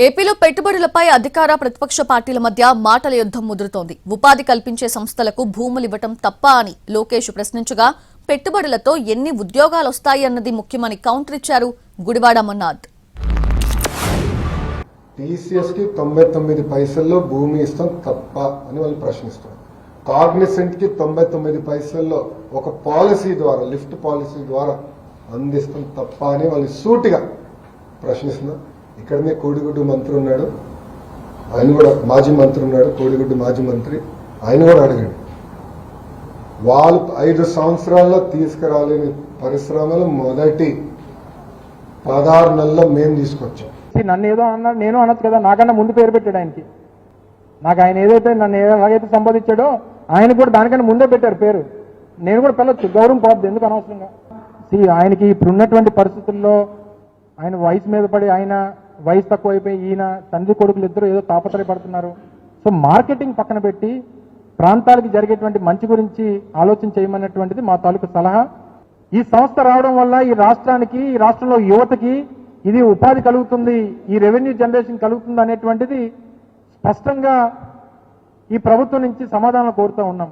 ఏపీలో పెట్టుబడులపై అధికార ప్రతిపక్ష పార్టీల మధ్య మాటల యుద్ధం ముదురుతోంది. ఉపాధి కల్పించే సంస్థలకు భూములు ఇవ్వటం తప్పా అని లోకేష్ ప్రశ్నించగా, పెట్టుబడులతో ఎన్ని ఉద్యోగాలు వస్తాయి అన్నది ముఖ్యమని కౌంటర్ ఇచ్చారు గుడివాడ మన్నాథ్. టీసీఎస్ కి 99 పైసల్లో భూమి ఇస్తాం తప్ప అని వాళ్ళు ప్రశ్నిస్తారు. కాగ్నిసెంట్ కి 99 పైసల్లో ఒక పాలసీ ద్వారా, లిఫ్ట్ పాలసీ ద్వారా అందిస్తాం తప్ప అని వాళ్ళు సూటిగా ప్రశ్నిస్తున్నారు. ఇక్కడనే కోడిగుడ్డు మంత్రి ఉన్నాడు, ఆయన కూడా మాజీ మంత్రి ఉన్నాడు, కోడిగుడ్డు మాజీ మంత్రి, ఆయన కూడా అడగండి. వాళ్ళు 5 సంవత్సరాల్లో తీసుకురాలేని పరిశ్రమలు మొదటి 16 నెలల్లో మేము తీసుకొచ్చాం. నన్ను ఏదో అన్నాడు, నేను అనొచ్చు కదా, నాకన్నా ముందు పేరు పెట్టాడు ఆయనకి. నాకు ఆయన ఏదైతే నన్ను ఎలాగైతే సంబోధించాడో ఆయన కూడా దానికన్నా ముందే పెట్టారు పేరు. నేను కూడా పిల్లొచ్చు, గౌరవం పోద్ది ఎందుకు అనవసరంగా. ఆయనకి ఇప్పుడున్నటువంటి పరిస్థితుల్లో ఆయన వయసు మీద పడి, ఆయన వయసు తక్కువ అయిపోయి, ఈయన తండ్రి కొడుకులు ఇద్దరు ఏదో తాపత్రయపడుతున్నారు. సో మార్కెటింగ్ పక్కన పెట్టి ప్రాంతాలకు జరిగేటువంటి మంచి గురించి ఆలోచన చేయమన్నటువంటిది మా తాలూకు సలహా. ఈ సంస్థ రావడం వల్ల ఈ రాష్ట్రానికి, ఈ రాష్ట్రంలో యువతకి ఇది ఉపాధి కలుగుతుంది, ఈ రెవెన్యూ జనరేషన్ కలుగుతుంది అనేటువంటిది స్పష్టంగా ఈ ప్రభుత్వం నుంచి సమాధానం కోరుతూ ఉన్నాం.